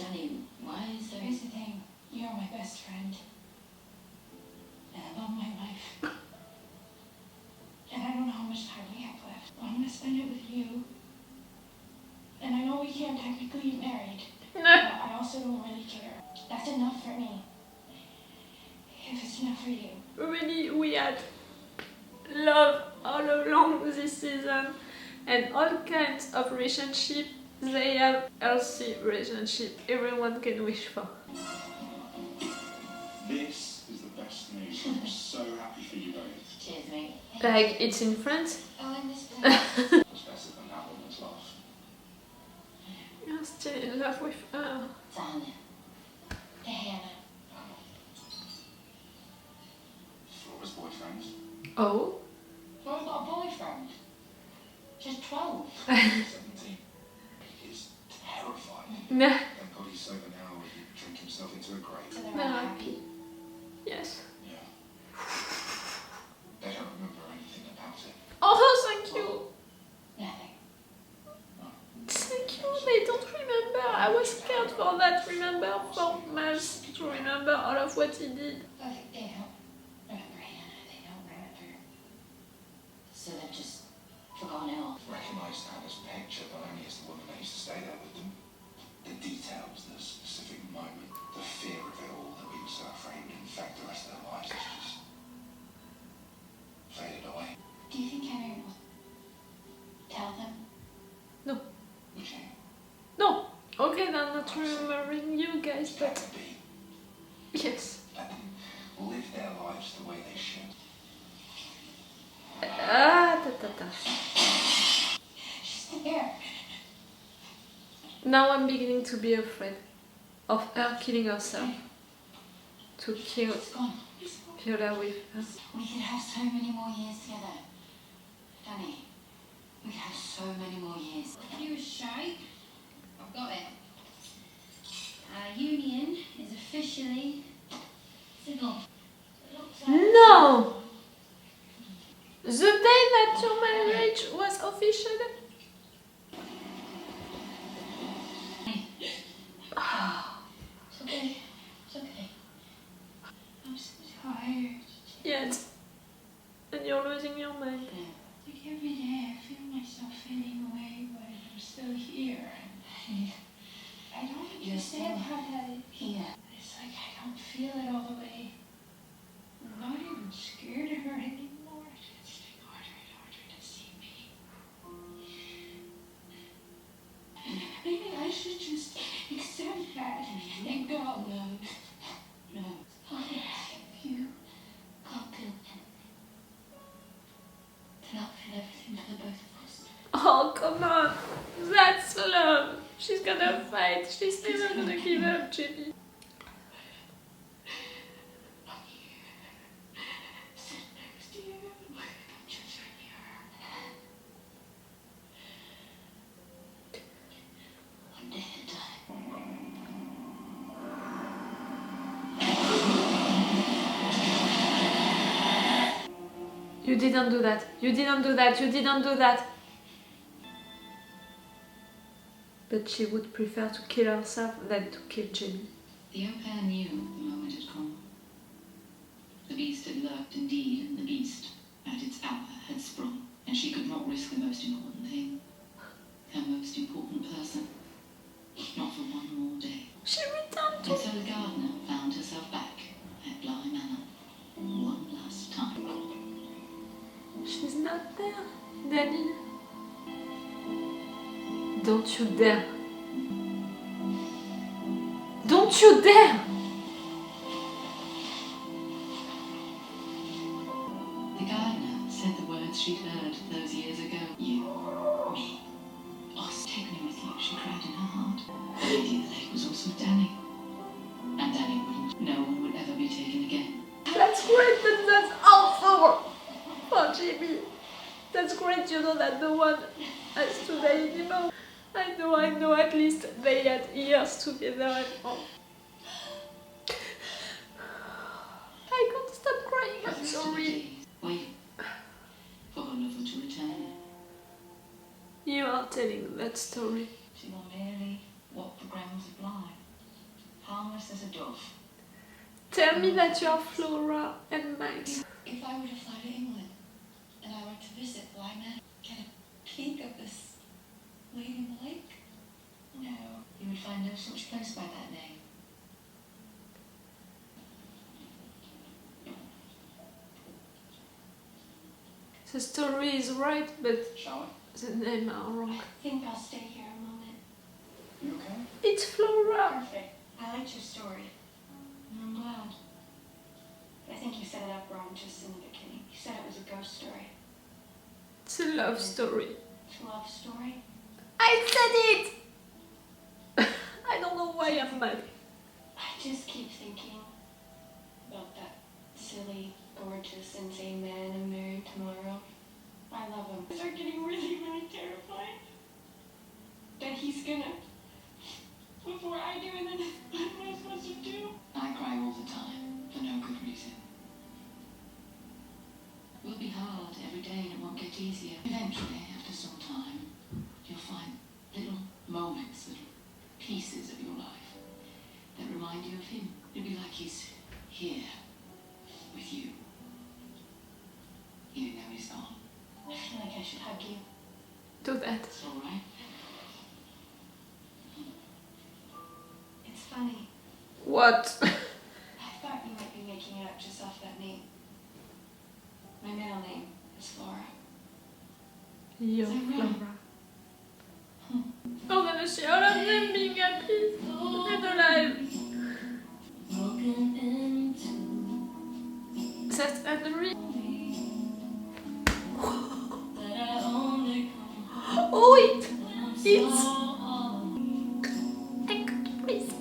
Danny, why is there... Here's the thing. You're my best friend. And I love my life. And I don't know how much time we have left. I'm gonna spend it with you. And I know we can't technically get married. No. But I also don't really care. That's enough for me. If it's enough for you. Really, we had love all along this season and all kinds of relationship. They have healthy relationship everyone can wish for. This is the best news. I'm so happy for you both. Cheers, mate. Like it's in France. Oh, and this What's better than that woman's laugh? You're still in love with her. Dan. Hannah. Flora's boyfriend. Oh. Flora's got a boyfriend. She's 12. 17. He's terrified. No. Thank God he's sober now. He'd drink himself into a grave. So they're No. all happy. Yes. Yeah. They don't remember anything about it. Oh, thank you. Nothing. Thank you. They don't remember. I was scared for that. Remember for Miles to remember all of what he did. Okay, they don't remember Hannah. They don't remember. So they've just forgotten it all. Recognise Hannah's picture, but only as the woman that used to stay there with them. The details, the specific moment, the fear of it all that we were so afraid would infect the rest of their lives has just faded away. Do you think Henry will tell them? No. Would you? No. Okay, they're not remembering you guys, Let but them be. yes. Let them live their lives the way they should. Ah, ta ta ta. She's there. Now I'm beginning to be afraid of her killing herself. To kill It's gone. Viola with her. We could have so many more years together. Danny, we could have so many more years. You were shy. I've got it. Our union is officially civil. No! The day that your marriage was official? It's okay. It's okay. I'm so tired. Yes. And you're losing your mind. Like every day I feel myself fading away, but I'm still here. And I don't understand how that is. Here. It's like I don't feel it all the way. I'm not even scared of her anymore. It's like harder and harder to see me. Maybe I should just accept that and go. No. You Can't feel anything. Cannot feel everything for the both of us. Oh, come on. That's love. She's gonna fight. She's never gonna give up, Jimmy. I'm here. Sit next to you. I'm just right here. One day at a time. You didn't do that. You didn't do that. You didn't do that. But she would prefer to kill herself than to kill Jamie. The young pair knew the moment had come. The beast had lurked indeed, and the beast, at its hour, had sprung, and she could not risk the most important thing. Her most important person. Not for one more day. She returned And to... so the gardener found herself back at Bly Manor. One last time. She's not there, Danny. Don't you dare. Don't you dare! The gardener said the words she'd heard those years ago. You, me, us. Take me with you, she cried in her heart. The lady in the lake was also Danny. And Danny wouldn't. No one would ever be taken again. That's great, but that's awful for Jamie. That's great, you know that no one has to die anymore. I know, at least they had years together and all. I can't stop crying, I'm sorry. Wait for her lover to return. You are telling that story. She will merely walk the grounds of Bly. harmless as a dove. Tell me that you're Flora and Max. If I were to fly to England and I were to visit, will I manage to get a peek of this lady in the lake? No, you would find no such place by that name. The story is right, but Shall the names are wrong. I think I'll stay here a moment. we? You okay? It's Flora! Perfect. I liked your story. I'm glad. But I think you set it up wrong just in the beginning. You said it was a ghost story. It's a love story. It's a love story. I said it! I don't know why I'm mad. I just keep thinking about that silly, gorgeous, insane man I'm married tomorrow. I love him. I start getting really, really terrified that he's gonna, before I do, and then what am I supposed to do? I cry all the time, for no good reason. It will be hard every day and it won't get easier. Eventually, after some time, you'll find little moments, little pieces of your life that remind you of him. It'll be like he's here with you, even though he's gone. I feel like I should hug you. Do that. It's all right. It's funny. What? I thought you might be making it up just off that name. My middle name is Flora. Yo, Is that right? Flora. I'm gonna see all of them being happy and alive. That's Henry. Oh, it's. I can't breathe.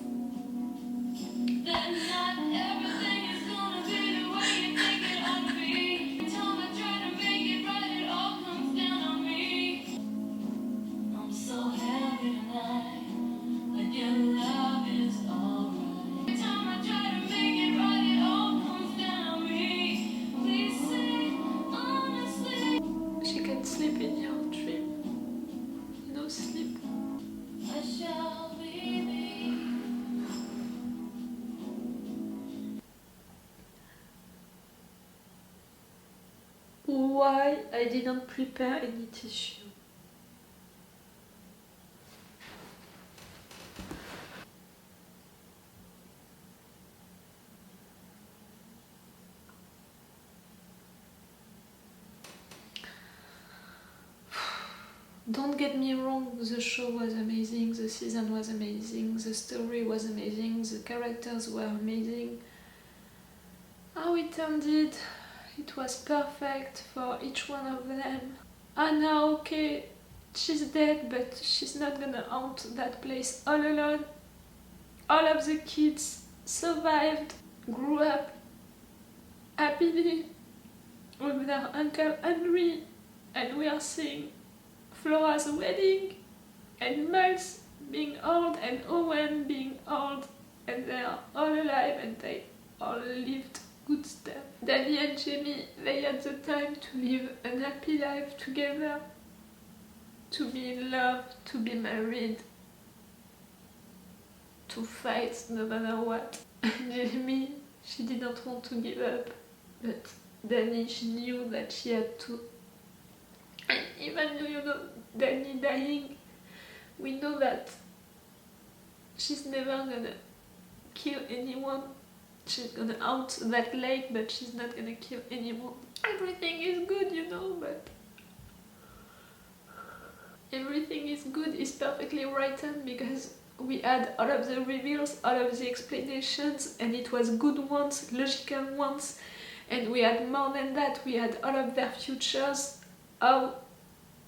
She can sleep in your dream. No sleep. Why I didn't prepare any tissue? Don't get me wrong, the show was amazing, the season was amazing, the story was amazing, the characters were amazing. How it ended, it was perfect for each one of them. Anna, okay, she's dead, but she's not gonna haunt that place all alone. All of the kids survived, grew up happily with their Uncle Henry, and we are seeing Flora's wedding, and Miles being old, and Owen being old, and they are all alive and they all lived good stuff. Danny and Jamie, they had the time to live a happy life together, to be in love, to be married, to fight no matter what. Jamie, she didn't want to give up, but Danny, she knew that she had to. And even though, Danny dying, we know that she's never gonna kill anyone. She's gonna haunt that lake, but she's not gonna kill anyone. Everything is good, but everything is good, is perfectly written, because we had all of the reveals, all of the explanations, and it was good ones, logical ones, and we had more than that. We had all of their futures, how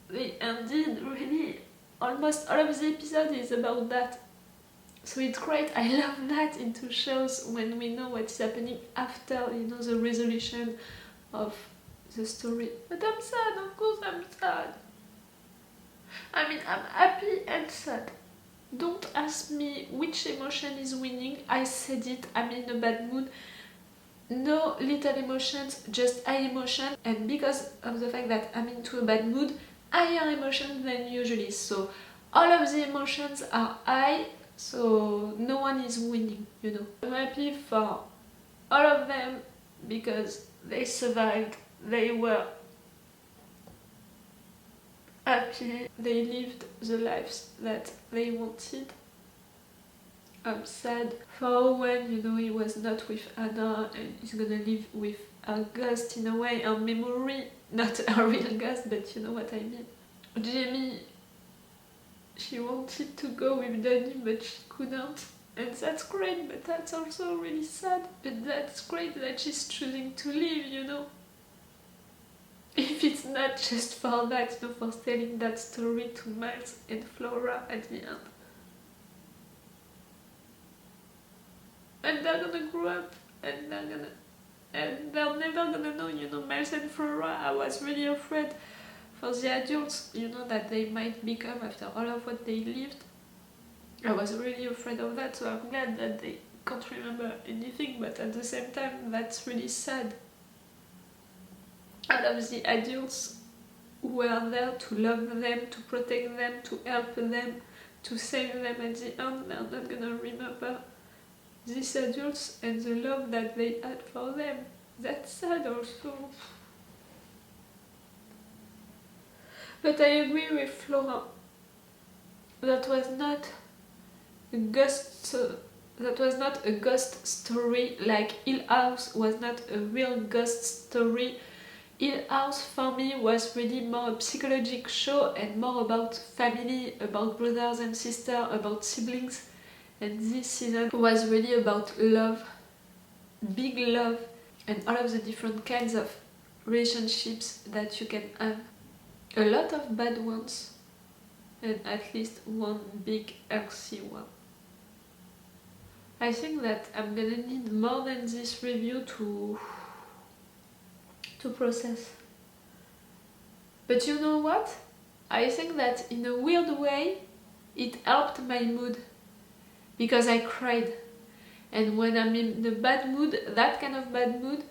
they ended, really. Almost all of the episode is about that. So it's great. I love that into shows when we know what's happening after, the resolution of the story. But I'm sad, of course I'm sad. I'm happy and sad. Don't ask me which emotion is winning. I said it, I'm in a bad mood. No little emotions, just high emotion. And because of the fact that I'm into a bad mood, higher emotions than usually. So all of the emotions are high, So no one is winning, you know. I'm happy for all of them because they survived, they were happy, they lived the lives that they wanted. I'm sad for Owen, you know, he was not with Anna and he's gonna live with a ghost in a way, a memory, not a real ghost, but you know what I mean. Jamie, she wanted to go with Danny but she couldn't, and that's great, but that's also really sad. But that's great that she's choosing to live, you know. If it's not just for that, you know, for telling that story to Miles and Flora at the end. And they're gonna grow up and they're never gonna know, you know, Miles and Flora. I was really afraid for the adults, you know, that they might become after all of what they lived. I was really afraid of that, so I'm glad that they can't remember anything, but at the same time that's really sad. All of the adults who were there to love them, to protect them, to help them, to save them at the end, they're not gonna remember these adults and the love that they had for them. That's sad also. But I agree with Flora. That was not a ghost. That was not a ghost story. Like Hill House was not a real ghost story. Hill House for me was really more a psychological show and more about family, about brothers and sisters, about siblings. And this season was really about love, big love, and all of the different kinds of relationships that you can have. A lot of bad ones, and at least one big healthy one. I think that I'm gonna need more than this review to process. But you know what? I think that in a weird way, it helped my mood. Because I cried. And when I'm in the bad mood, that kind of bad mood,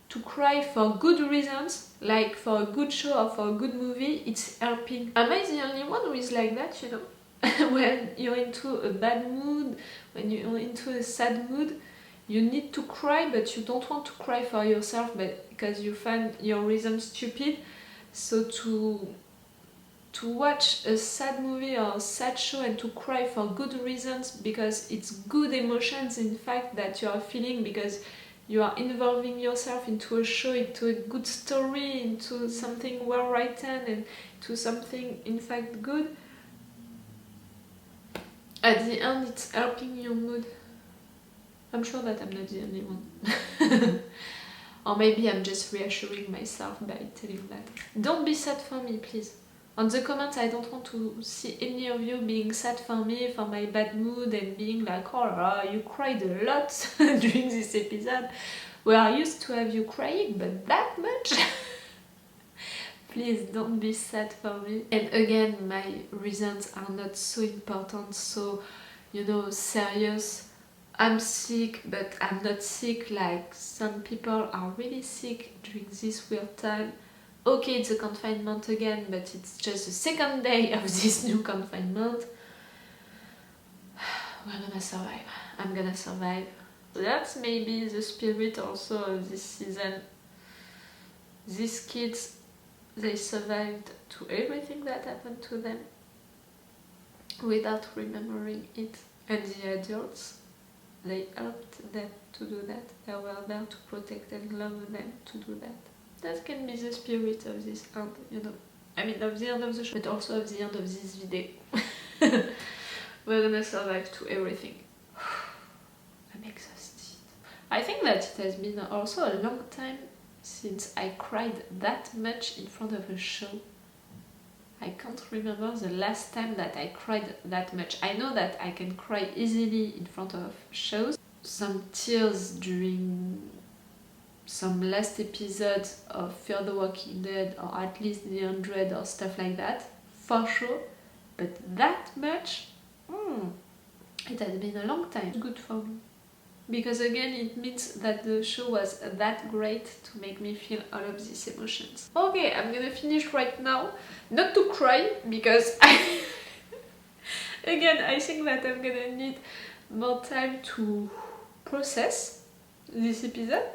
to cry for good reasons, like for a good show or for a good movie, it's helping. Am I the only one who is like that, you know? When you're into a bad mood, when you're into a sad mood, you need to cry, but you don't want to cry for yourself, but because you find your reason stupid. So to watch a sad movie or a sad show and to cry for good reasons, because it's good emotions in fact that you are feeling, because you are involving yourself into a show, into a good story, into something well written and to something in fact good. At the end it's helping your mood. I'm sure that I'm not the only one. Or maybe I'm just reassuring myself by telling that. Don't be sad for me, please. On the comments, I don't want to see any of you being sad for me, for my bad mood, and being like, oh, you cried a lot during this episode. Well, I used to have you crying, but that much? Please don't be sad for me. And again, my reasons are not so important, so, you know, serious. I'm sick, but I'm not sick like some people are really sick during this weird time. Okay, it's a confinement again, but it's just the second day of this new confinement. We're gonna survive. I'm gonna survive. That's maybe the spirit also of this season. These kids, they survived to everything that happened to them without remembering it. And the adults, they helped them to do that. They were there to protect and love them to do that. That can be the spirit of this end, you know. I mean, of the end of the show, but also of the end of this video. We're gonna survive to everything. I'm exhausted. I think that it has been also a long time since I cried that much in front of a show. I can't remember the last time that I cried that much. I know that I can cry easily in front of shows. Some tears during some last episodes of Fear the Walking Dead, or at least the 100 or stuff like that, for sure. But that much, it has been a long time. Good for me. Because again, it means that the show was that great to make me feel all of these emotions. Okay, I'm gonna finish right now. Not to cry, because Again, I think that I'm gonna need more time to process this episode.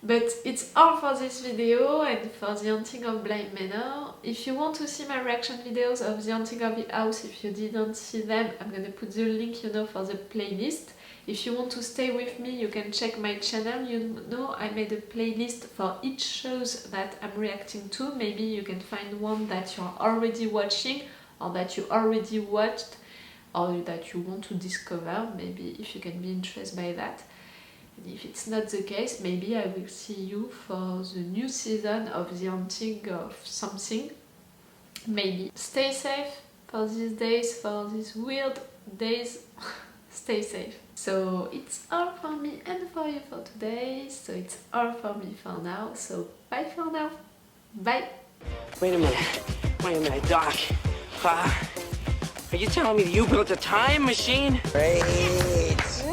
But it's all for this video and for the haunting of Blind Manor. If you want to see my reaction videos of the haunting of the house, if you didn't see them, I'm gonna put the link, for the playlist. If you want to stay with me, you can check my channel. I made a playlist for each shows that I'm reacting to. Maybe you can find one that you're already watching or that you already watched or that you want to discover. Maybe if you can be interested by that. And if it's not the case, maybe I will see you for the new season of the haunting of something. Maybe. Stay safe for these days, for these weird days. Stay safe. So it's all for me and for you for today. So it's all for me for now. So bye for now. Bye. Wait a minute, Doc. Are you telling me that you built a time machine? Great.